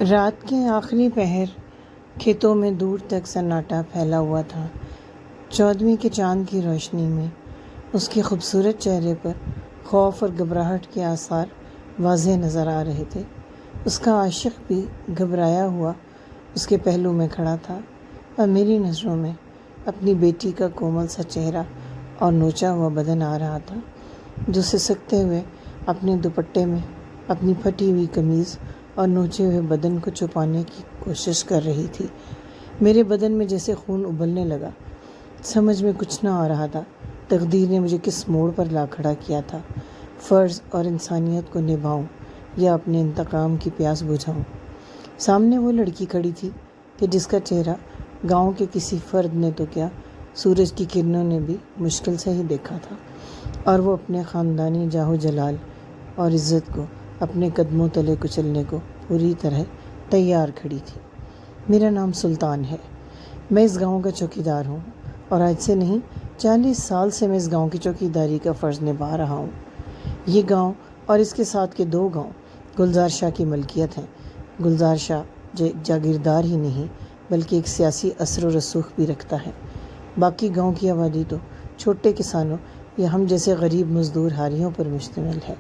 رات کے آخری پہر کھیتوں میں دور تک سناٹا پھیلا ہوا تھا۔ 14ویں کے چاند کی روشنی میں اس کے خوبصورت چہرے پر خوف اور گھبراہٹ کے آثار واضح نظر آ رہے تھے۔ اس کا عاشق بھی گھبرایا ہوا اس کے پہلو میں کھڑا تھا اور میری نظروں میں اپنی بیٹی کا کومل سا چہرہ اور نوچا ہوا بدن آ رہا تھا، جو سسکتے ہوئے اپنے دوپٹے میں اپنی پھٹی ہوئی قمیض اور نوچے ہوئے بدن کو چھپانے کی کوشش کر رہی تھی۔ میرے بدن میں جیسے خون ابلنے لگا۔ سمجھ میں کچھ نہ آ رہا تھا تقدیر نے مجھے کس موڑ پر لا کھڑا کیا تھا، فرض اور انسانیت کو نبھاؤں یا اپنے انتقام کی پیاس بجھاؤں۔ سامنے وہ لڑکی کھڑی تھی کہ جس کا چہرہ گاؤں کے کسی فرد نے تو کیا، سورج کی کرنوں نے بھی مشکل سے ہی دیکھا تھا، اور وہ اپنے خاندانی جاہ و جلال اور عزت کو اپنے قدموں تلے کچلنے کو پوری طرح تیار کھڑی تھی۔ میرا نام سلطان ہے، میں اس گاؤں کا چوکیدار ہوں، اور آج سے نہیں 40 سال سے میں اس گاؤں کی چوکیداری کا فرض نبھا رہا ہوں۔ یہ گاؤں اور اس کے ساتھ کے 2 گاؤں گلزار شاہ کی ملکیت ہیں۔ گلزار شاہ جاگیردار ہی نہیں بلکہ ایک سیاسی اثر و رسوخ بھی رکھتا ہے۔ باقی گاؤں کی آبادی تو چھوٹے کسانوں یا ہم جیسے غریب مزدور حاریوں پر مشتمل ہے،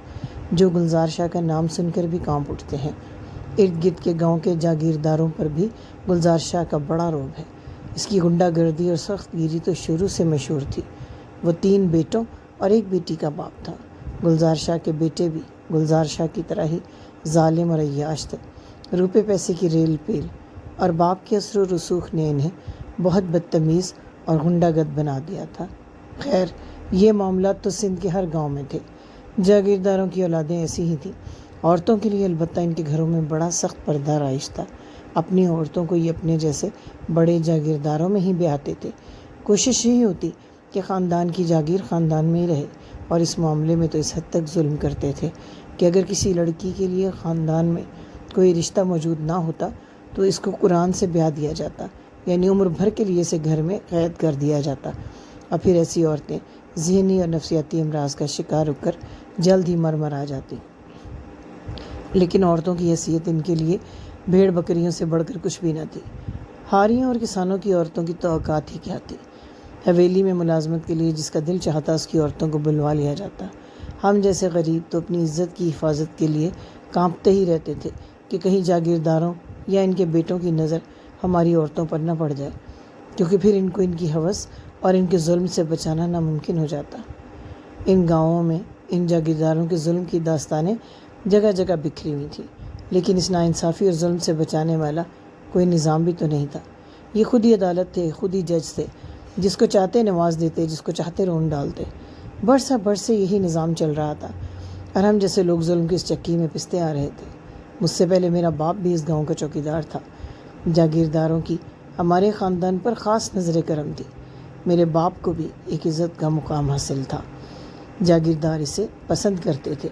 جو گلزار شاہ کا نام سن کر بھی کانپ اٹھتے ہیں۔ ارد گرد کے گاؤں کے جاگیرداروں پر بھی گلزار شاہ کا بڑا رعب ہے۔ اس کی غنڈہ گردی اور سخت گیری تو شروع سے مشہور تھی۔ وہ 3 بیٹوں اور 1 بیٹی کا باپ تھا۔ گلزار شاہ کے بیٹے بھی گلزار شاہ کی طرح ہی ظالم اور عیاش تھے۔ روپے پیسے کی ریل پیل اور باپ کے اثر و رسوخ نے انہیں بہت بدتمیز اور غنڈہ گرد بنا دیا تھا۔ خیر، یہ معاملات تو سندھ کے ہر گاؤں میں تھے۔ جاگیرداروں کی اولادیں ایسی ہی تھیں۔ عورتوں کے لیے البتہ ان کے گھروں میں بڑا سخت پردہ رائج تھا۔ اپنی عورتوں کو یہ اپنے جیسے بڑے جاگیرداروں میں ہی بیاہتے تھے۔ کوشش یہی ہوتی کہ خاندان کی جاگیر خاندان میں ہی رہے، اور اس معاملے میں تو اس حد تک ظلم کرتے تھے کہ اگر کسی لڑکی کے لیے خاندان میں کوئی رشتہ موجود نہ ہوتا تو اس کو قرآن سے بیاہ دیا جاتا، یعنی عمر بھر کے لیے اسے گھر میں قید کر دیا جاتا، اور پھر ایسی عورتیں ذہنی اور نفسیاتی امراض کا شکار ہو کر جلد ہی مر آ جاتی۔ لیکن عورتوں کی حیثیت ان کے لیے بھیڑ بکریوں سے بڑھ کر کچھ بھی نہ تھی۔ حاریوں اور کسانوں کی عورتوں کی تو اوقات ہی کیا تھی۔ حویلی میں ملازمت کے لیے جس کا دل چاہتا اس کی عورتوں کو بلوا لیا جاتا۔ ہم جیسے غریب تو اپنی عزت کی حفاظت کے لیے کانپتے ہی رہتے تھے کہ کہیں جاگیرداروں یا ان کے بیٹوں کی نظر ہماری عورتوں پر نہ پڑ جائے، کیونکہ پھر ان کو ان کی ہوس اور ان کے ظلم سے بچانا ناممکن ہو جاتا۔ ان گاؤں میں ان جاگیرداروں کے ظلم کی داستانیں جگہ جگہ بکھری ہوئی تھیں، لیکن اس ناانصافی اور ظلم سے بچانے والا کوئی نظام بھی تو نہیں تھا۔ یہ خود ہی عدالت تھے، خود ہی جج تھے، جس کو چاہتے نواز دیتے، جس کو چاہتے رون ڈالتے۔ برس سے یہی نظام چل رہا تھا، اور ہم جیسے لوگ ظلم کی اس چکی میں پستے آ رہے تھے۔ مجھ سے پہلے میرا باپ بھی اس گاؤں کا چوکیدار تھا۔ جاگیرداروں کی ہمارے خاندان پر خاص نظر کرم تھی۔ میرے باپ کو بھی ایک عزت کا مقام حاصل تھا۔ جاگیردار اسے پسند کرتے تھے۔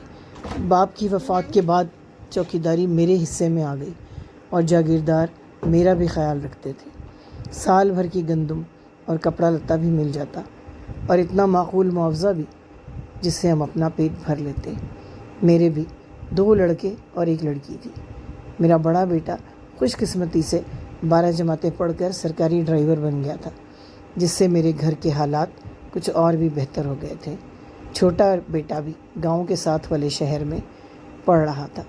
باپ کی وفات کے بعد چوکیداری میرے حصے میں آ گئی، اور جاگیردار میرا بھی خیال رکھتے تھے۔ سال بھر کی گندم اور کپڑا لتا بھی مل جاتا، اور اتنا معقول معاوضہ بھی جس سے ہم اپنا پیٹ بھر لیتے۔ میرے بھی 2 لڑکے اور 1 لڑکی تھی۔ میرا بڑا بیٹا خوش قسمتی سے 12 جماعتیں پڑھ کر سرکاری ڈرائیور بن گیا تھا، جس سے میرے گھر کے حالات کچھ اور بھی بہتر ہو گئے تھے۔ چھوٹا بیٹا بھی گاؤں کے ساتھ والے شہر میں پڑھ رہا تھا۔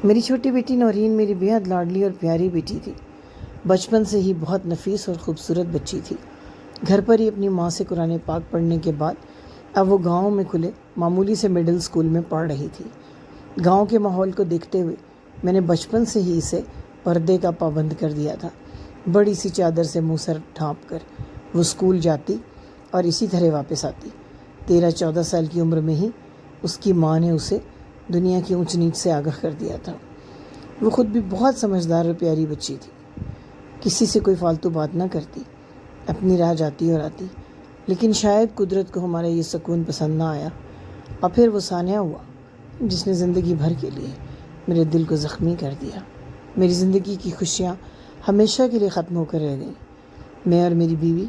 میری چھوٹی بیٹی نورین میری بے حد لاڈلی اور پیاری بیٹی تھی۔ بچپن سے ہی بہت نفیس اور خوبصورت بچی تھی۔ گھر پر ہی اپنی ماں سے قرآن پاک پڑھنے کے بعد اب وہ گاؤں میں کھلے معمولی سے مڈل اسکول میں پڑھ رہی تھی۔ گاؤں کے ماحول کو دیکھتے ہوئے میں نے بچپن سے ہی اسے پردے کا پابند کر دیا تھا۔ بڑی سی چادر سے منہ سر ڈھانپ کر وہ اسکول جاتی اور اسی طرح واپس آتی۔ 13-14 سال کی عمر میں ہی اس کی ماں نے اسے دنیا کی اونچ نیچ سے آگاہ کر دیا تھا۔ وہ خود بھی بہت سمجھدار اور پیاری بچی تھی، کسی سے کوئی فالتو بات نہ کرتی، اپنی راہ جاتی اور آتی۔ لیکن شاید قدرت کو ہمارا یہ سکون پسند نہ آیا، اور پھر وہ سانحہ ہوا جس نے زندگی بھر کے لیے میرے دل کو زخمی کر دیا۔ میری زندگی کی خوشیاں ہمیشہ کے لیے ختم ہو کر رہ گئیں۔ میں اور میری بیوی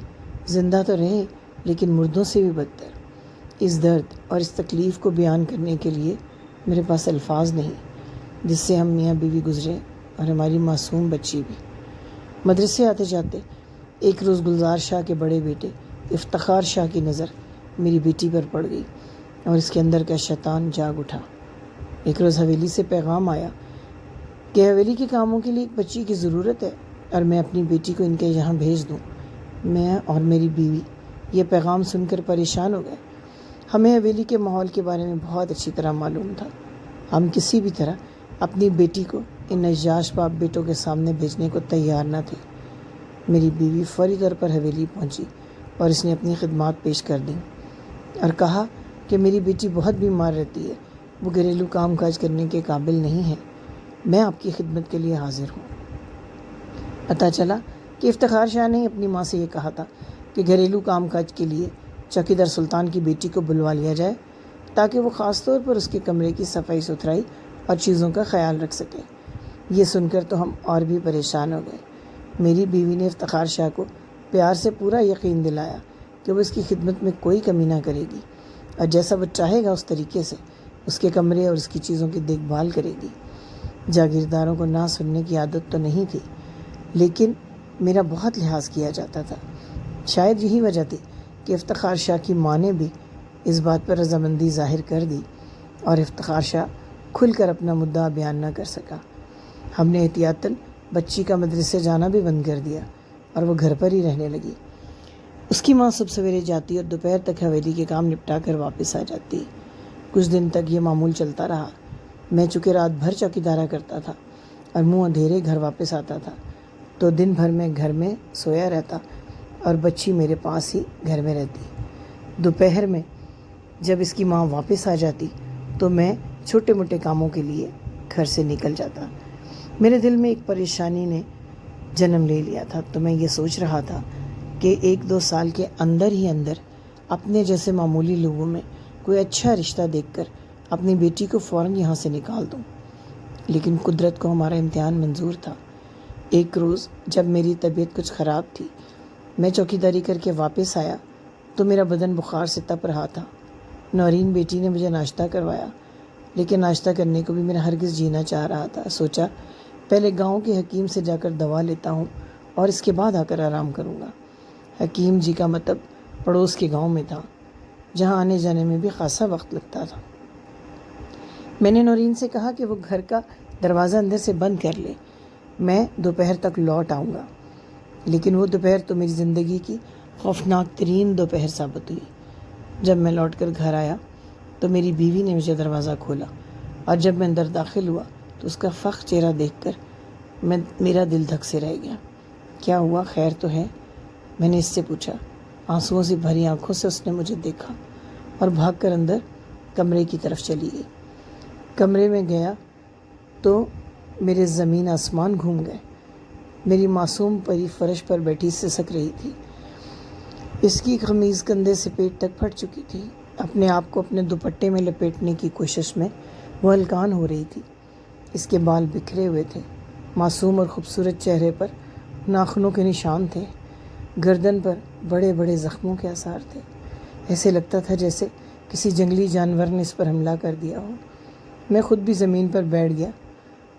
زندہ تو رہے، لیکن مردوں سے بھی بدتر۔ اس درد اور اس تکلیف کو بیان کرنے کے لیے میرے پاس الفاظ نہیں۔ جس سے ہم میاں بیوی گزرے اور ہماری معصوم بچی بھی۔ مدرسے آتے جاتے ایک روز گلزار شاہ کے بڑے بیٹے افتخار شاہ کی نظر میری بیٹی پر پڑ گئی اور اس کے اندر کا شیطان جاگ اٹھا۔ ایک روز حویلی سے پیغام آیا کہ حویلی کے کاموں کے لیے ایک بچی کی ضرورت ہے اور میں اپنی بیٹی کو ان کے یہاں بھیج دوں۔ میں اور میری بیوی یہ پیغام سن کر پریشان ہو گئے۔ ہمیں حویلی کے ماحول کے بارے میں بہت اچھی طرح معلوم تھا۔ ہم کسی بھی طرح اپنی بیٹی کو ان نجاش باپ بیٹوں کے سامنے بھیجنے کو تیار نہ تھے۔ میری بیوی فوری طور پر حویلی پہنچی اور اس نے اپنی خدمات پیش کر دیں اور کہا کہ میری بیٹی بہت بیمار رہتی ہے، وہ گھریلو کام کاج کرنے کے قابل نہیں ہے، میں آپ کی خدمت کے لیے حاضر ہوں۔ پتہ چلا کہ افتخار شاہ نے اپنی ماں سے یہ کہا تھا کہ گھریلو کام کاج کے لیے چوکیدار سلطان کی بیٹی کو بلوا لیا جائے تاکہ وہ خاص طور پر اس کے کمرے کی صفائی ستھرائی اور چیزوں کا خیال رکھ سکے۔ یہ سن کر تو ہم اور بھی پریشان ہو گئے۔ میری بیوی نے افتخار شاہ کو پیار سے پورا یقین دلایا کہ وہ اس کی خدمت میں کوئی کمی نہ کرے گی اور جیسا وہ چاہے گا اس طریقے سے اس کے کمرے اور اس کی چیزوں کی دیکھ بھال کرے گی۔ جاگیرداروں کو نہ سننے کی عادت تو نہیں تھی، لیکن میرا بہت لحاظ کیا جاتا تھا۔ شاید یہی وجہ تھی کہ افتخار شاہ کی ماں نے بھی اس بات پر رضامندی ظاہر کر دی اور افتخار شاہ کھل کر اپنا مدعا بیان نہ کر سکا۔ ہم نے احتیاطاً بچی کا مدرسے جانا بھی بند کر دیا اور وہ گھر پر ہی رہنے لگی۔ اس کی ماں صبح سویرے جاتی اور دوپہر تک حویلی کے کام نپٹا کر واپس آ جاتی۔ کچھ دن تک یہ معمول چلتا رہا۔ میں چونکہ رات بھر چوکیدارا کرتا تھا اور منہ اندھیرے گھر واپس آتا تھا تو دن بھر میں گھر میں سویا رہتا اور بچی میرے پاس ہی گھر میں رہتی۔ دوپہر میں جب اس کی ماں واپس آ جاتی تو میں چھوٹے موٹے کاموں کے لیے گھر سے نکل جاتا۔ میرے دل میں ایک پریشانی نے جنم لے لیا تھا تو میں یہ سوچ رہا تھا کہ 1-2 سال کے اندر ہی اندر اپنے جیسے معمولی لوگوں میں کوئی اچھا رشتہ دیکھ کر اپنی بیٹی کو فوراً یہاں سے نکال دوں۔ لیکن قدرت کو ہمارا امتحان منظور تھا۔ ایک روز جب میری طبیعت کچھ خراب تھی، میں چوکیداری کر کے واپس آیا تو میرا بدن بخار سے تپ رہا تھا۔ نورین بیٹی نے مجھے ناشتہ کروایا، لیکن ناشتہ کرنے کو بھی میرا ہرگز جی نہ چاہ رہا تھا۔ سوچا پہلے گاؤں کے حکیم سے جا کر دوا لیتا ہوں اور اس کے بعد آ کر آرام کروں گا۔ حکیم جی کا مطلب پڑوس کے گاؤں میں تھا، جہاں آنے جانے میں بھی خاصا وقت لگتا تھا۔ میں نے نورین سے کہا کہ وہ گھر کا دروازہ اندر سے بند کر لے، میں دوپہر تک لوٹ آؤں گا۔ لیکن وہ دوپہر تو میری زندگی کی خوفناک ترین دوپہر ثابت ہوئی۔ جب میں لوٹ کر گھر آیا تو میری بیوی نے مجھے دروازہ کھولا اور جب میں اندر داخل ہوا تو اس کا فخر چہرہ دیکھ کر میرا دل دھک سے رہ گیا۔ کیا ہوا، خیر تو ہے؟ میں نے اس سے پوچھا۔ آنسوؤں سے بھری آنکھوں سے اس نے مجھے دیکھا اور بھاگ کر اندر کمرے کی طرف چلی گئی۔ کمرے میں گیا تو میرے زمین آسمان گھوم گئے۔ میری معصوم پری فرش پر بیٹھی سسک رہی تھی۔ اس کی قمیض کندھے سے پیٹ تک پھٹ چکی تھی۔ اپنے آپ کو اپنے دوپٹے میں لپیٹنے کی کوشش میں وہ ہلکان ہو رہی تھی۔ اس کے بال بکھرے ہوئے تھے۔ معصوم اور خوبصورت چہرے پر ناخنوں کے نشان تھے۔ گردن پر بڑے بڑے زخموں کے آثار تھے۔ ایسے لگتا تھا جیسے کسی جنگلی جانور نے اس پر حملہ کر دیا ہو۔ میں خود بھی زمین پر بیٹھ گیا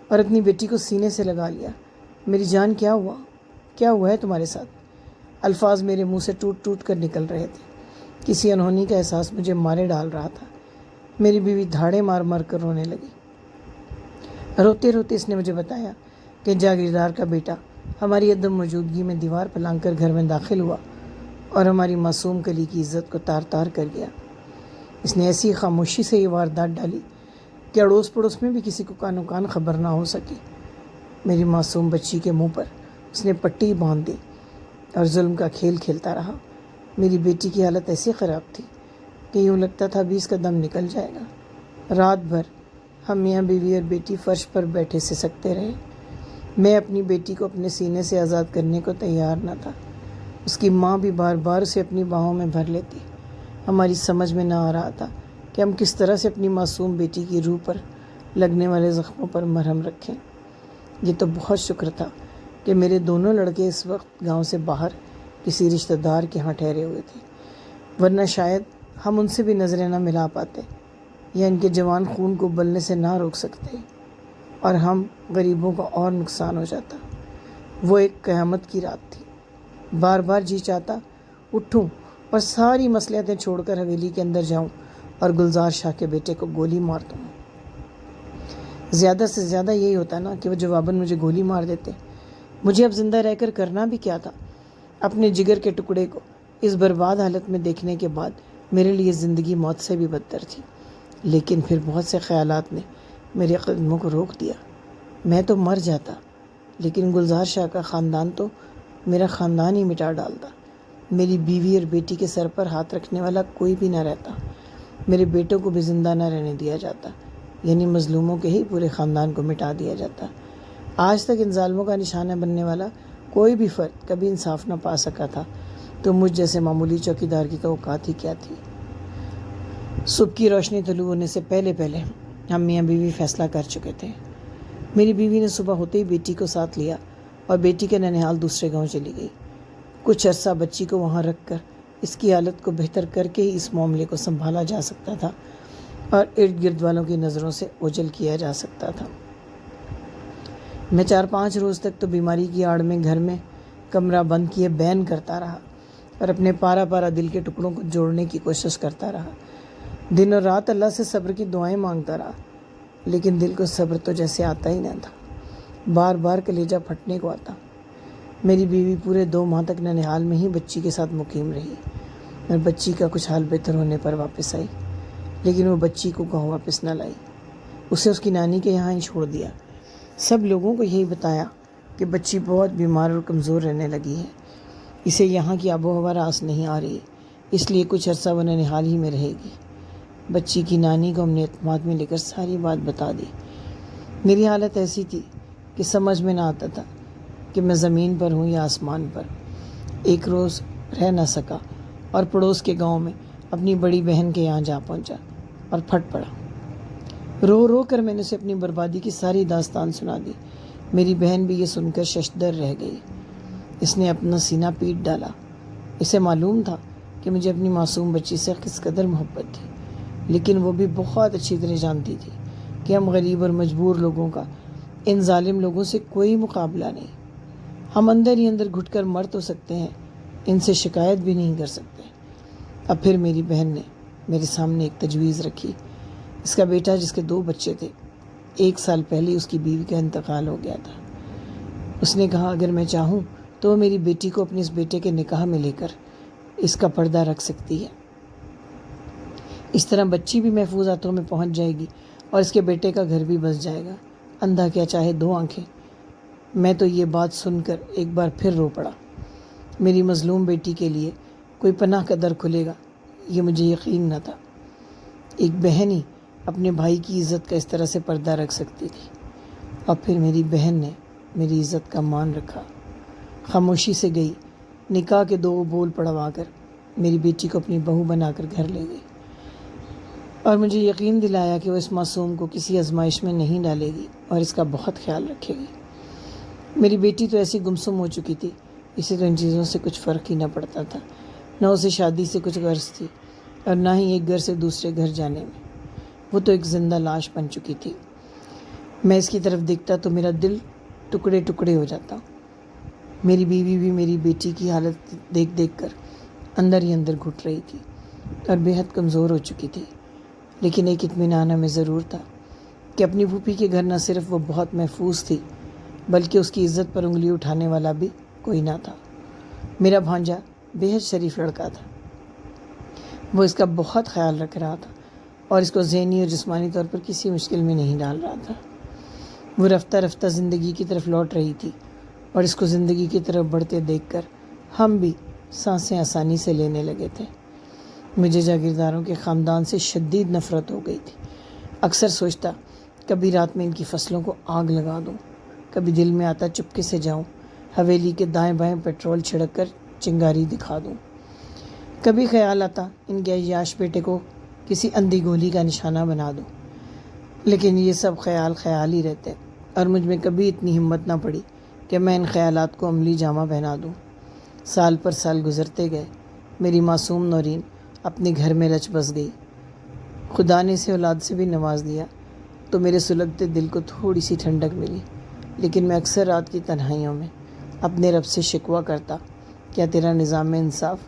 اور اپنی بیٹی کو سینے سے لگا لیا۔ میری جان، کیا ہوا؟ کیا ہوا ہے تمہارے ساتھ؟ الفاظ میرے منہ سے ٹوٹ ٹوٹ کر نکل رہے تھے۔ کسی انہونی کا احساس مجھے مارے ڈال رہا تھا۔ میری بیوی دھاڑے مار مار کر رونے لگی۔ روتے روتے اس نے مجھے بتایا کہ جاگیردار کا بیٹا ہماری عدم موجودگی میں دیوار پلانگ کر گھر میں داخل ہوا اور ہماری معصوم کلی کی عزت کو تار تار کر گیا۔ اس نے ایسی خاموشی سے یہ واردات ڈالی کہ اڑوس پڑوس میں بھی کسی کو کانو کان خبر نہ ہو سکی۔ میری معصوم بچی کے منہ پر اس نے پٹی باندھ دی اور ظلم کا کھیل کھیلتا رہا۔ میری بیٹی کی حالت ایسی خراب تھی کہ یوں لگتا تھا ابھی اس کا دم نکل جائے گا۔ رات بھر ہم میاں بیوی اور بیٹی فرش پر بیٹھے سسکتے رہے۔ میں اپنی بیٹی کو اپنے سینے سے آزاد کرنے کو تیار نہ تھا۔ اس کی ماں بھی بار بار اسے اپنی باہوں میں بھر لیتی۔ ہماری سمجھ میں نہ آ رہا تھا کہ ہم کس طرح سے اپنی معصوم بیٹی کی روح پر لگنے والے زخموں پر مرہم رکھیں۔ یہ تو بہت شکر تھا کہ میرے دونوں لڑکے اس وقت گاؤں سے باہر کسی رشتہ دار کے ہاں ٹھہرے ہوئے تھے، ورنہ شاید ہم ان سے بھی نظریں نہ ملا پاتے یا ان کے جوان خون کو ابلنے سے نہ روک سکتے۔ اور ہم غریبوں کا اور نقصان ہو جاتا۔ وہ ایک قیامت کی رات تھی۔ بار بار جی چاہتا اٹھوں اور ساری مصلحتیں چھوڑ کر حویلی کے اندر جاؤں اور گلزار شاہ کے بیٹے کو گولی مار دوں۔ زیادہ سے زیادہ یہی ہوتا نا کہ وہ جواباً مجھے گولی مار دیتے۔ مجھے اب زندہ رہ کر کرنا بھی کیا تھا؟ اپنے جگر کے ٹکڑے کو اس برباد حالت میں دیکھنے کے بعد میرے لیے زندگی موت سے بھی بدتر تھی۔ لیکن پھر بہت سے خیالات نے میرے قدموں کو روک دیا۔ میں تو مر جاتا، لیکن گلزار شاہ کا خاندان تو میرا خاندان ہی مٹا ڈالتا۔ میری بیوی اور بیٹی کے سر پر ہاتھ رکھنے والا کوئی بھی نہ رہتا۔ میرے بیٹوں کو بھی زندہ نہ رہنے دیا جاتا، یعنی مظلوموں کے ہی پورے خاندان کو مٹا دیا جاتا۔ آج تک ان ظالموں کا نشانہ بننے والا کوئی بھی فرد کبھی انصاف نہ پا سکا تھا، تو مجھ جیسے معمولی چوکیدار کی اوقات ہی کیا تھی؟ صبح کی روشنی طلوع ہونے سے پہلے ہم میاں بیوی فیصلہ کر چکے تھے۔ میری بیوی نے صبح ہوتے ہی بیٹی کو ساتھ لیا اور بیٹی کے ننیحال دوسرے گاؤں چلی گئی۔ کچھ عرصہ بچی کو وہاں رکھ کر اس کی حالت کو بہتر کر کے ہی اس معاملے کو سنبھالا جا سکتا تھا اور ارد گرد والوں کی نظروں سے اوجھل کیا جا سکتا تھا۔ میں 4-5 روز تک تو بیماری کی آڑ میں گھر میں کمرہ بند کیے بین کرتا رہا اور اپنے پارا دل کے ٹکڑوں کو جوڑنے کی کوشش کرتا رہا۔ دن اور رات اللہ سے صبر کی دعائیں مانگتا رہا، لیکن دل کو صبر تو جیسے آتا ہی نہ تھا، بار بار کلیجہ پھٹنے کو آتا۔ میری بیوی پورے 2 ماہ تک ننیحال میں ہی بچی کے ساتھ مقیم رہی اور بچی کا کچھ حال بہتر ہونے پر واپس آئی، لیکن وہ بچی کو گاؤں واپس نہ لائی، اسے اس کی نانی کے یہاں ہی چھوڑ دیا۔ سب لوگوں کو یہی بتایا کہ بچی بہت بیمار اور کمزور رہنے لگی ہے، اسے یہاں کی آب و ہوا راس نہیں آ رہی، اس لیے کچھ عرصہ وہ ننیحال ہی میں رہے گی۔ بچی کی نانی کو ہم نے اعتماد میں لے کر ساری بات بتا دی۔ میری حالت ایسی تھی کہ سمجھ میں نہ آتا تھا کہ میں زمین پر ہوں یا آسمان پر۔ ایک روز رہ نہ سکا اور پڑوس کے گاؤں میں اپنی بڑی بہن کے یہاں جا پہنچا اور پھٹ پڑا۔ رو رو کر میں نے اسے اپنی بربادی کی ساری داستان سنا دی۔ میری بہن بھی یہ سن کر ششدر رہ گئی۔ اس نے اپنا سینہ پیٹ ڈالا۔ اسے معلوم تھا کہ مجھے اپنی معصوم بچی سے کس قدر محبت تھی، لیکن وہ بھی بہت اچھی طرح جانتی تھی کہ ہم غریب اور مجبور لوگوں کا ان ظالم لوگوں سے کوئی مقابلہ نہیں۔ ہم اندر ہی اندر گھٹ کر مر تو سکتے ہیں، ان سے شکایت بھی نہیں کر سکتے۔ اب پھر میری بہن نے میرے سامنے ایک تجویز رکھی۔ اس کا بیٹا، جس کے 2 بچے تھے، 1 سال پہلے اس کی بیوی کا انتقال ہو گیا تھا۔ اس نے کہا اگر میں چاہوں تو وہ میری بیٹی کو اپنے اس بیٹے کے نکاح میں لے کر اس کا پردہ رکھ سکتی ہے۔ اس طرح بچی بھی محفوظ ہاتھوں میں پہنچ جائے گی اور اس کے بیٹے کا گھر بھی بس جائے گا۔ اندھا کیا چاہے 2 آنکھیں۔ میں تو یہ بات سن کر ایک بار پھر رو پڑا۔ میری مظلوم بیٹی کے لیے کوئی پناہ کا در کھلے گا، یہ مجھے یقین نہ تھا۔ ایک بہن ہی اپنے بھائی کی عزت کا اس طرح سے پردہ رکھ سکتی تھی۔ اور پھر میری بہن نے میری عزت کا مان رکھا، خاموشی سے گئی، نکاح کے 2 بول پڑھوا کر میری بیٹی کو اپنی بہو بنا کر گھر لے گئی اور مجھے یقین دلایا کہ وہ اس معصوم کو کسی آزمائش میں نہیں ڈالے گی اور اس کا بہت خیال رکھے گی۔ میری بیٹی تو ایسی گمسم ہو چکی تھی، اسے تو ان چیزوں سے کچھ فرق ہی نہ پڑتا تھا۔ نہ اسے شادی سے کچھ غرض تھی اور نہ ہی ایک گھر سے دوسرے گھر جانے میں۔ وہ تو ایک زندہ لاش بن چکی تھی۔ میں اس کی طرف دیکھتا تو میرا دل ٹکڑے ٹکڑے ہو جاتا۔ میری بیوی بھی میری بیٹی کی حالت دیکھ کر اندر ہی اندر گھٹ رہی تھی اور بے حد کمزور ہو چکی تھی، لیکن ایک اطمینان ہمیں ضرور تھا کہ اپنی پھوپھی کے گھر نہ صرف وہ بہت محفوظ تھی، بلکہ اس کی عزت پر انگلی اٹھانے والا بھی کوئی نہ تھا۔ میرا بھانجا بے حد شریف لڑکا تھا، وہ اس کا بہت خیال رکھ رہا تھا اور اس کو ذہنی اور جسمانی طور پر کسی مشکل میں نہیں ڈال رہا تھا۔ وہ رفتہ رفتہ زندگی کی طرف لوٹ رہی تھی اور اس کو زندگی کی طرف بڑھتے دیکھ کر ہم بھی سانسیں آسانی سے لینے لگے تھے۔ مجھے جاگیرداروں کے خاندان سے شدید نفرت ہو گئی تھی۔ اکثر سوچتا کبھی رات میں ان کی فصلوں کو آگ لگا دوں، کبھی دل میں آتا چپکے سے جاؤں، حویلی کے دائیں بائیں پیٹرول چھڑک کر چنگاری دکھا دوں۔ کبھی خیال آتا ان کے عیاش بیٹے کو کسی اندھی گولی کا نشانہ بنا دوں، لیکن یہ سب خیال ہی رہتے اور مجھ میں کبھی اتنی ہمت نہ پڑی کہ میں ان خیالات کو عملی جامہ پہنا دوں۔ سال پر سال گزرتے گئے، میری معصوم نورین اپنے گھر میں رچ بس گئی۔ خدا نے اسے اولاد سے بھی نواز دیا، تو میرے سلگتے دل کو تھوڑی سی ٹھنڈک ملی، لیکن میں اکثر رات کی تنہائیوں میں اپنے رب سے شکوہ کرتا، کیا تیرا نظام انصاف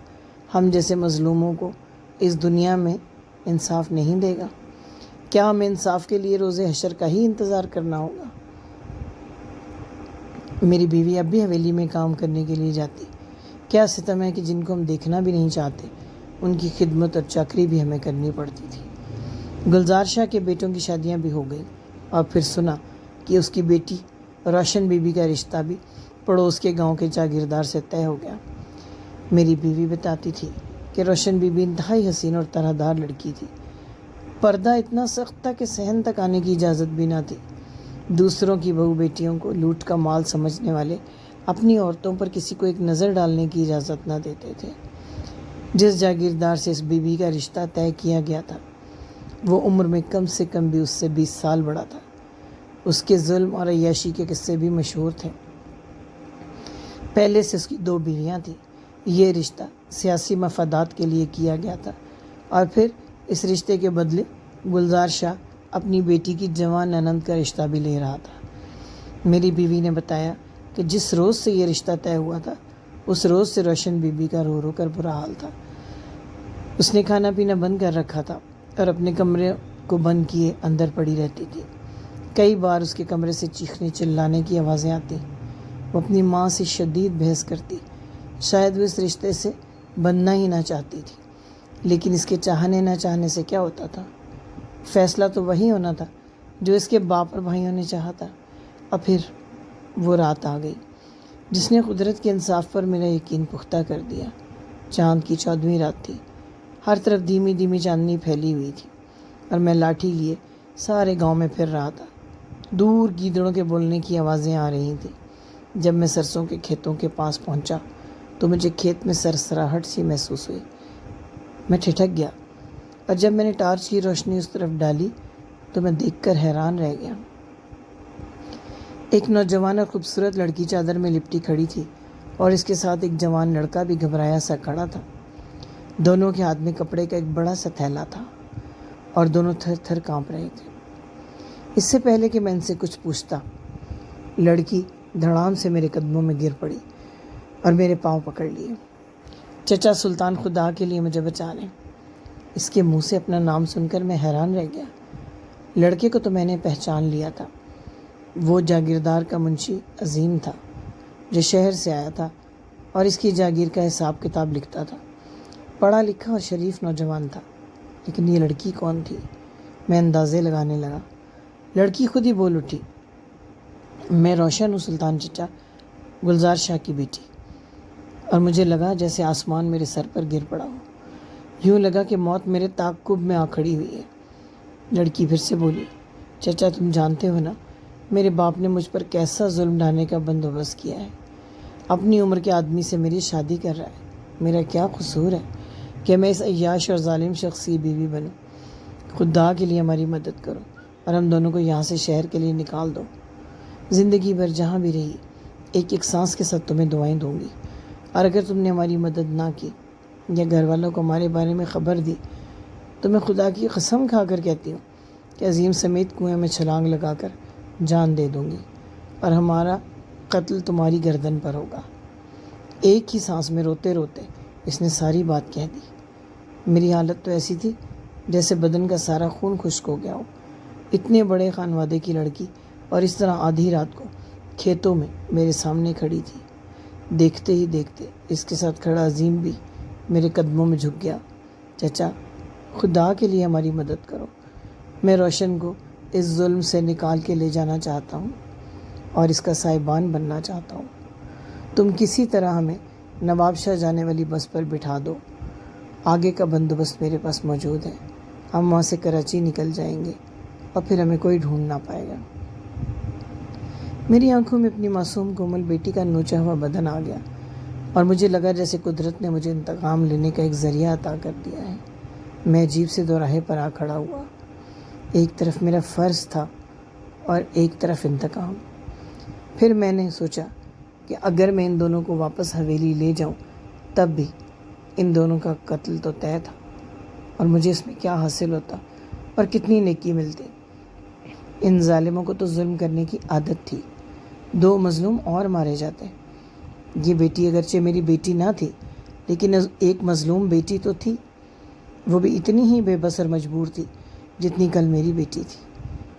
ہم جیسے مظلوموں کو اس دنیا میں انصاف نہیں دے گا؟ کیا ہمیں انصاف کے لیے روز حشر کا ہی انتظار کرنا ہوگا؟ میری بیوی اب بھی حویلی میں کام کرنے کے لیے جاتی۔ کیا ستم ہے کہ جن کو ہم دیکھنا بھی نہیں چاہتے ان کی خدمت اور چاکری بھی ہمیں کرنی پڑتی تھی۔ گلزار شاہ کے بیٹوں کی شادیاں بھی ہو گئیں، اور پھر سنا کہ اس کی بیٹی روشن بی بی کا رشتہ بھی پڑوس کے گاؤں کے جاگیردار سے طے ہو گیا۔ میری بیوی بتاتی تھی کہ روشن بی بی انتہائی حسین اور طرح دار لڑکی تھی۔ پردہ اتنا سخت تھا کہ صحن تک آنے کی اجازت بھی نہ تھی۔ دوسروں کی بہو بیٹیوں کو لوٹ کا مال سمجھنے والے اپنی عورتوں پر کسی کو ایک نظر ڈالنے کی اجازت نہ دیتے تھے۔ جس جاگیردار سے اس بی بی کا رشتہ طے کیا گیا تھا وہ عمر میں کم سے کم بھی اس سے 20 سال بڑا تھا۔ اس کے ظلم اور عیاشی کے قصے بھی مشہور تھے۔ پہلے سے اس کی 2 بیویاں تھیں۔ یہ رشتہ سیاسی مفادات کے لیے کیا گیا تھا، اور پھر اس رشتے کے بدلے گلزار شاہ اپنی بیٹی کی جوان نند کا رشتہ بھی لے رہا تھا۔ میری بیوی نے بتایا کہ جس روز سے یہ رشتہ طے ہوا تھا اس روز سے روشن بی بی کا رو رو کر برا حال تھا۔ اس نے کھانا پینا بند کر رکھا تھا اور اپنے کمرے کو بند کیے اندر پڑی رہتی تھی۔ کئی بار اس کے کمرے سے چیخنے چلانے کی آوازیں آتی۔ وہ اپنی ماں سے شدید بحث کرتی۔ شاید وہ اس رشتے سے بننا ہی نہ چاہتی تھی، لیکن اس کے چاہنے نہ چاہنے سے کیا ہوتا تھا؟ فیصلہ تو وہی ہونا تھا جو اس کے باپ اور بھائیوں نے چاہا تھا۔ اور پھر وہ رات آ گئی جس نے قدرت کے انصاف پر میرا یقین پختہ کر دیا۔ چاند کی 14ویں رات تھی۔ ہر طرف دھیمی دھیمی چاندنی پھیلی ہوئی تھی، اور میں لاٹھی لیے سارے گاؤں میں پھر رہا تھا۔ دور گیدڑوں کے بولنے کی آوازیں آ رہی تھیں۔ جب میں سرسوں کے کھیتوں کے پاس پہنچا تو مجھے کھیت میں سرسراہٹ سی محسوس ہوئی۔ میں ٹھٹک گیا، اور جب میں نے ٹارچ کی روشنی اس طرف ڈالی تو میں دیکھ کر حیران رہ گیا۔ ایک نوجوان اور خوبصورت لڑکی چادر میں لپٹی کھڑی تھی، اور اس کے ساتھ ایک جوان لڑکا بھی گھبرایا سا کھڑا تھا۔ دونوں کے ہاتھ میں کپڑے کا ایک بڑا سا تھیلا تھا، اور دونوں تھر تھر کانپ رہے تھے۔ اس سے پہلے کہ میں ان سے کچھ پوچھتا، لڑکی دھڑام سے میرے قدموں میں گر پڑی اور میرے پاؤں پکڑ لیے۔ چچا سلطان، خدا کے لیے مجھے بچا لیں۔ اس کے منہ سے اپنا نام سن کر میں حیران رہ گیا۔ لڑکے کو تو میں نے پہچان لیا تھا۔ وہ جاگیردار کا منشی عظیم تھا جو شہر سے آیا تھا اور اس کی جاگیر کا حساب کتاب لکھتا تھا۔ پڑھا لکھا اور شریف نوجوان تھا، لیکن یہ لڑکی کون تھی؟ میں اندازے لگانے لگا۔ لڑکی خود ہی بول اٹھی، میں روشن ہوں سلطان چچا، گلزار شاہ کی بیٹی۔ اور مجھے لگا جیسے آسمان میرے سر پر گر پڑا ہو۔ یوں لگا کہ موت میرے تعاقب میں آ کھڑی ہوئی ہے۔ لڑکی پھر سے بولی، چچا تم جانتے ہو نا میرے باپ نے مجھ پر کیسا ظلم ڈھانے کا بندوبست کیا ہے۔ اپنی عمر کے آدمی سے میری شادی کر رہا ہے۔ میرا کیا قصور ہے کہ میں اس عیاش اور ظالم شخص کی بیوی بنوں؟ خدا کے لیے ہماری مدد کرو اور ہم دونوں کو یہاں سے شہر کے لیے نکال دو۔ زندگی بھر جہاں بھی رہی ایک ایک سانس کے ساتھ تمہیں دعائیں دوں گی، اور اگر تم نے ہماری مدد نہ کی یا گھر والوں کو ہمارے بارے میں خبر دی تو میں خدا کی قسم کھا کر کہتی ہوں کہ عظیم سمیت کنویں میں چھلانگ لگا کر جان دے دوں گی، اور ہمارا قتل تمہاری گردن پر ہوگا۔ ایک ہی سانس میں روتے روتے اس نے ساری بات کہہ دی۔ میری حالت تو ایسی تھی جیسے بدن کا سارا خون خشک ہو گیا ہو۔ اتنے بڑے خانوادے کی لڑکی اور اس طرح آدھی رات کو کھیتوں میں میرے سامنے کھڑی تھی۔ دیکھتے ہی دیکھتے اس کے ساتھ کھڑا عظیم بھی میرے قدموں میں جھک گیا۔ چچا خدا کے لیے ہماری مدد کرو، میں روشن کو اس ظلم سے نکال کے لے جانا چاہتا ہوں اور اس کا سائبان بننا چاہتا ہوں۔ تم کسی طرح ہمیں نواب شاہ جانے والی بس پر بٹھا دو، آگے کا بندوبست میرے پاس موجود ہے۔ ہم وہاں سے کراچی نکل جائیں گے اور پھر ہمیں کوئی ڈھونڈ نہ پائے گا۔ میری آنکھوں میں اپنی معصوم کومل بیٹی کا نوچا ہوا بدن آ گیا، اور مجھے لگا جیسے قدرت نے مجھے انتقام لینے کا ایک ذریعہ عطا کر دیا ہے۔ میں عجیب سے دوراہے پر آ کھڑا ہوا۔ ایک طرف میرا فرض تھا اور ایک طرف انتقام۔ پھر میں نے سوچا کہ اگر میں ان دونوں کو واپس حویلی لے جاؤں تب بھی ان دونوں کا قتل تو طے تھا، اور مجھے اس میں کیا حاصل ہوتا اور کتنی نیکی ملتی۔ ان ظالموں کو تو ظلم کرنے کی عادت تھی، 2 مظلوم اور مارے جاتے۔ یہ بیٹی اگرچہ میری بیٹی نہ تھی، لیکن ایک مظلوم بیٹی تو تھی، وہ بھی اتنی ہی بے بس اور مجبور تھی جتنی کل میری بیٹی تھی۔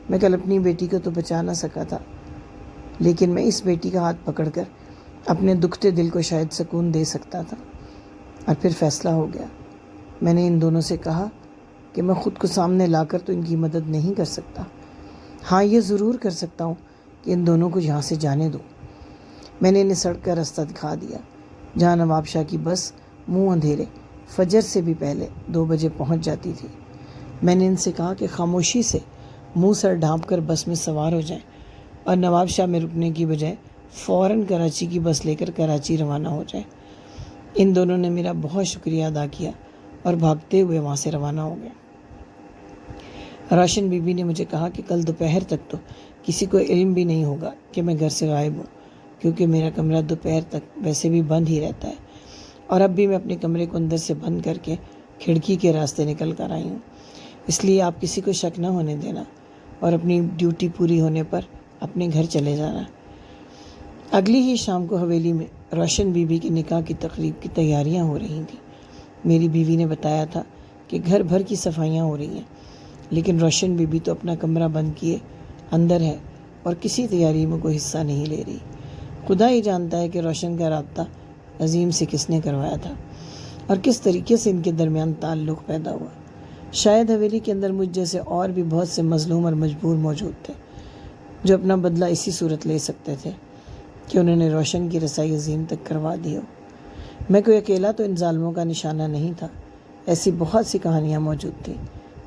میں کل اپنی بیٹی کو تو بچا نہ سکا تھا، لیکن میں اس بیٹی کا ہاتھ پکڑ کر اپنے دکھتے دل کو شاید سکون دے سکتا تھا۔ اور پھر فیصلہ ہو گیا۔ میں نے ان دونوں سے کہا کہ میں خود کو سامنے لا کر تو ان کی مدد نہیں کر سکتا، ہاں یہ ضرور کر سکتا ہوں کہ ان دونوں کو یہاں سے جانے دو۔ میں نے انہیں سڑک کا رستہ دکھا دیا جہاں نواب شاہ کی بس منہ اندھیرے فجر سے بھی پہلے 2 بجے پہنچ جاتی تھی۔ میں نے ان سے کہا کہ خاموشی سے منہ سر ڈھانپ کر بس میں سوار ہو جائیں اور نواب شاہ میں رکنے کی بجائے فوراً کراچی کی بس لے کر کراچی روانہ ہو جائیں۔ ان دونوں نے میرا بہت شکریہ ادا کیا اور بھاگتے ہوئے وہاں سے روانہ ہو گئے۔ روشن بی بی نے مجھے کہا کہ کل دوپہر تک تو کسی کو علم بھی نہیں ہوگا کہ میں گھر سے غائب ہوں، کیونکہ میرا کمرہ دوپہر تک ویسے بھی بند ہی رہتا ہے، اور اب بھی میں اپنے کمرے کو اندر سے بند کر کے کھڑکی کے راستے نکل کر آئی ہوں۔ اس لیے آپ کسی کو شک نہ ہونے دینا اور اپنی ڈیوٹی پوری ہونے پر اپنے گھر چلے جانا۔ اگلی ہی شام کو حویلی میں روشن بی بی کے نکاح کی تقریب کی تیاریاں ہو رہی تھیں۔ میری بیوی نے بتایا تھا کہ گھر بھر کی صفائیاں ہو رہی ہیں، لیکن روشن بی بی تو اپنا کمرہ بند کیے اندر ہے اور کسی تیاری میں کوئی حصہ نہیں لے رہی۔ خدا ہی جانتا ہے کہ روشن کا رابطہ عظیم سے کس نے کروایا تھا اور کس طریقے سے ان کے درمیان تعلق پیدا ہوا۔ شاید حویلی کے اندر مجھ جیسے اور بھی بہت سے مظلوم اور مجبور موجود تھے جو اپنا بدلہ اسی صورت لے سکتے تھے کہ انہوں نے روشن کی رسائی عظیم تک کروا دی ہو۔ میں کوئی اکیلا تو ان ظالموں کا نشانہ نہیں تھا، ایسی بہت سی کہانیاں موجود تھیں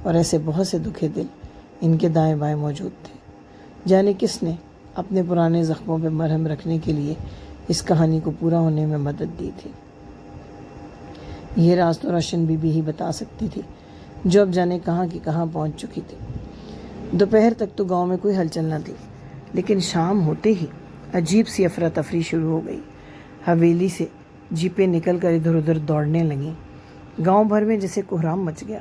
اور ایسے بہت سے دکھے دل ان کے دائیں بائیں موجود تھے۔ جانے کس نے اپنے پرانے زخموں پہ مرہم رکھنے کے لیے اس کہانی کو پورا ہونے میں مدد دی تھی۔ یہ راز تو روشن بی بی ہی بتا سکتی تھی جو اب جانے کہاں کی کہاں پہنچ چکی تھی۔ دوپہر تک تو گاؤں میں کوئی ہلچل نہ تھی، لیکن شام ہوتے ہی عجیب سی افراتفری شروع ہو گئی۔ حویلی سے جیپیں نکل کر ادھر ادھر دوڑنے لگیں۔ گاؤں بھر میں جیسے کوہرام مچ گیا۔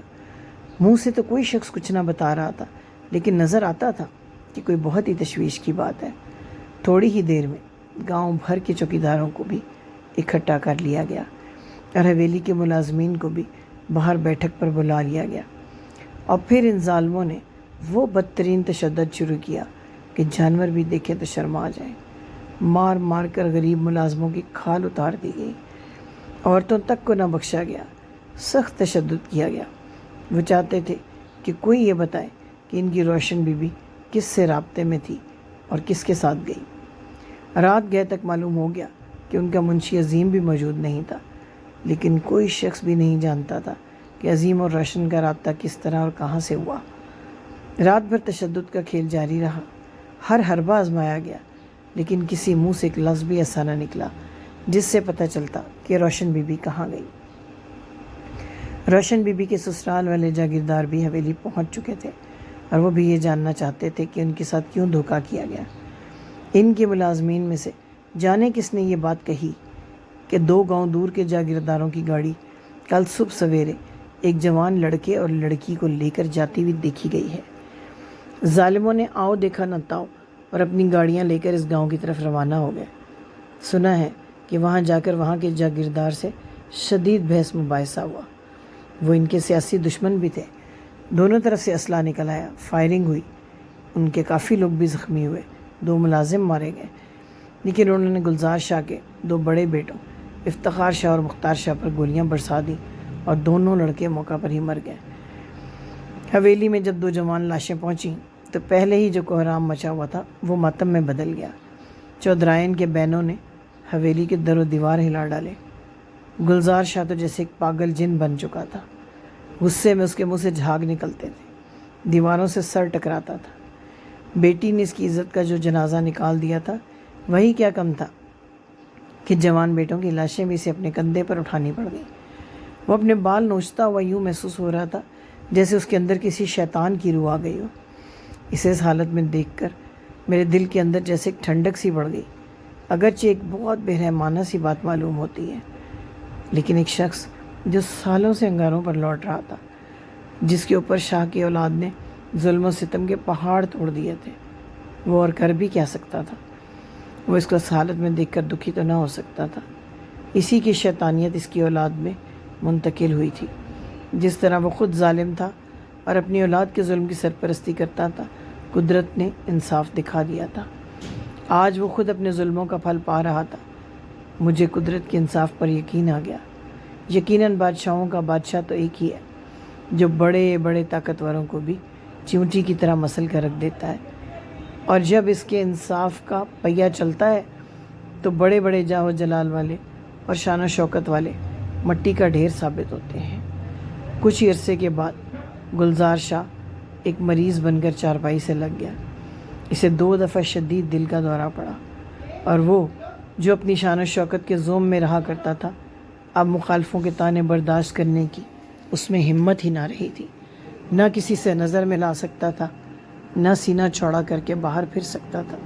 منہ سے تو کوئی شخص کچھ نہ بتا رہا تھا، لیکن نظر آتا تھا کہ کوئی بہت ہی تشویش کی بات ہے۔ تھوڑی ہی دیر میں گاؤں بھر کے چوکیداروں کو بھی اکٹھا کر لیا گیا اور حویلی کے ملازمین کو بھی باہر بیٹھک پر بلا لیا گیا، اور پھر ان ظالموں نے وہ بدترین تشدد شروع کیا کہ جانور بھی دیکھے تو شرما جائیں۔ مار مار کر غریب ملازموں کی کھال اتار دی گئی، عورتوں تک کو نہ بخشا گیا، سخت تشدد کیا گیا۔ وہ چاہتے تھے کہ کوئی یہ بتائے کہ ان کی روشن بی بی کس سے رابطے میں تھی اور کس کے ساتھ گئی۔ رات گئے تک معلوم ہو گیا کہ ان کا منشی عظیم بھی موجود نہیں تھا، لیکن کوئی شخص بھی نہیں جانتا تھا کہ عظیم اور روشن کا رابطہ کس طرح اور کہاں سے ہوا۔ رات بھر تشدد کا کھیل جاری رہا، ہر حربہ آزمایا گیا، لیکن کسی منہ سے ایک لفظ بھی ایسا نہ نکلا جس سے پتہ چلتا کہ روشن بی بی کہاں گئی۔ روشن بی بی کے سسرال والے جاگیردار بھی حویلی پہنچ چکے تھے، اور وہ بھی یہ جاننا چاہتے تھے کہ ان کے ساتھ کیوں دھوکہ کیا گیا۔ ان کے ملازمین میں سے جانے کس نے یہ بات کہی کہ 2 گاؤں دور کے جاگیرداروں کی گاڑی کل صبح سویرے ایک جوان لڑکے اور لڑکی کو لے کر جاتی ہوئی دیکھی گئی ہے۔ ظالموں نے آؤ دیکھا نہ تاؤ اور اپنی گاڑیاں لے کر اس گاؤں کی طرف روانہ ہو گئے۔ سنا ہے کہ وہاں جا کر وہاں کے جاگیردار سے شدید بحث مباحثہ ہوا۔ وہ ان کے سیاسی دشمن بھی تھے۔ دونوں طرف سے اسلحہ نکل آیا، فائرنگ ہوئی، ان کے کافی لوگ بھی زخمی ہوئے، 2 ملازم مارے گئے، لیکن انہوں نے گلزار شاہ کے 2 بڑے بیٹوں افتخار شاہ اور مختار شاہ پر گولیاں برسا دیں اور دونوں لڑکے موقع پر ہی مر گئے۔ حویلی میں جب 2 جوان لاشیں پہنچیں تو پہلے ہی جو کوہرام مچا ہوا تھا وہ ماتم میں بدل گیا۔ چودرائن کے بینوں نے حویلی کے در و دیوار ہلا ڈالے۔ گلزار شاہ تو جیسے ایک پاگل جن بن چکا تھا، غصے میں اس کے منہ سے جھاگ نکلتے تھے، دیواروں سے سر ٹکراتا تھا۔ بیٹی نے اس کی عزت کا جو جنازہ نکال دیا تھا وہی کیا کم تھا کہ جوان بیٹوں کی لاشیں بھی اسے اپنے کندھے پر اٹھانی پڑ گئیں۔ وہ اپنے بال نوچتا ہوا یوں محسوس ہو رہا تھا جیسے اس کے اندر کسی شیطان کی روح آ گئی ہو۔ اسے اس حالت میں دیکھ کر میرے دل کے اندر جیسے ایک ٹھنڈک سی بڑھ گئی۔ اگرچہ ایک بہت بے رحمانہ سی بات معلوم ہوتی ہے، لیکن ایک شخص جو سالوں سے انگاروں پر لوٹ رہا تھا، جس کے اوپر شاہ کی اولاد نے ظلم و ستم کے پہاڑ توڑ دیے تھے۔ وہ اور کر بھی کیا سکتا تھا؟ وہ اس کو اس حالت میں دیکھ کر دکھی تو نہ ہو سکتا تھا۔ اسی کی شیطانیت اس کی اولاد میں منتقل ہوئی تھی۔ جس طرح وہ خود ظالم تھا اور اپنی اولاد کے ظلم کی سرپرستی کرتا تھا، قدرت نے انصاف دکھا دیا تھا۔ آج وہ خود اپنے ظلموں کا پھل پا رہا تھا۔ مجھے قدرت کے انصاف پر یقین آ گیا۔ یقیناً بادشاہوں کا بادشاہ تو ایک ہی ہے، جو بڑے بڑے طاقتوروں کو بھی چیونٹی کی طرح مسل کر رکھ دیتا ہے، اور جب اس کے انصاف کا پہیہ چلتا ہے تو بڑے بڑے جاہ و جلال والے اور شان و شوکت والے مٹی کا ڈھیر ثابت ہوتے ہیں۔ کچھ عرصے کے بعد گلزار شاہ ایک مریض بن کر چارپائی سے لگ گیا۔ اسے 2 دفعہ شدید دل کا دورہ پڑا، اور وہ جو اپنی شان و شوکت کے زوم میں رہا کرتا تھا، اب مخالفوں کے طعنے برداشت کرنے کی اس میں ہمت ہی نہ رہی تھی۔ نہ کسی سے نظر ملا سکتا تھا، نہ سینہ چوڑا کر کے باہر پھر سکتا تھا۔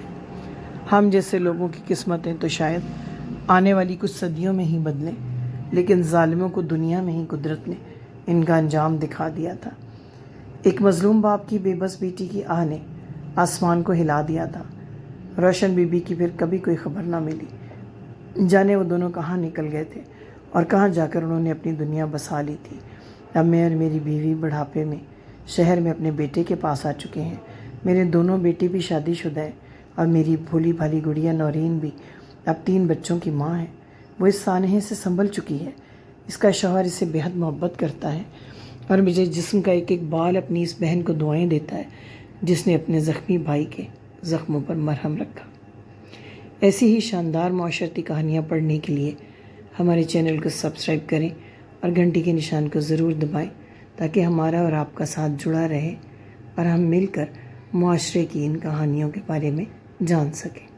ہم جیسے لوگوں کی قسمتیں تو شاید آنے والی کچھ صدیوں میں ہی بدلیں، لیکن ظالموں کو دنیا میں ہی قدرت نے ان کا انجام دکھا دیا تھا۔ ایک مظلوم باپ کی بے بس بیٹی کی آہ نے آسمان کو ہلا دیا تھا۔ روشن بی بی کی پھر کبھی کوئی خبر نہ ملی۔ جانے وہ دونوں کہاں نکل گئے تھے اور کہاں جا کر انہوں نے اپنی دنیا بسا لی تھی۔ اب میں اور میری بیوی بڑھاپے میں شہر میں اپنے بیٹے کے پاس آ چکے ہیں۔ میرے دونوں بیٹے بھی شادی شدہ ہیں، اور میری بھولی بھالی گڑیا نورین بھی اب 3 بچوں کی ماں ہے۔ وہ اس سانحے سے سنبھل چکی ہے۔ اس کا شوہر اسے بہت محبت کرتا ہے، اور مجھے جسم کا ایک ایک بال اپنی اس بہن کو دعائیں دیتا ہے جس نے اپنے زخمی بھائی کے زخموں پر مرہم رکھا۔ ایسی ہی شاندار معاشرتی کہانیاں پڑھنے کے لیے ہمارے چینل کو سبسکرائب کریں اور گھنٹی کے نشان کو ضرور دبائیں، تاکہ ہمارا اور آپ کا ساتھ جڑا رہے اور ہم مل کر معاشرے کی ان کہانیوں کے بارے میں جان سکیں۔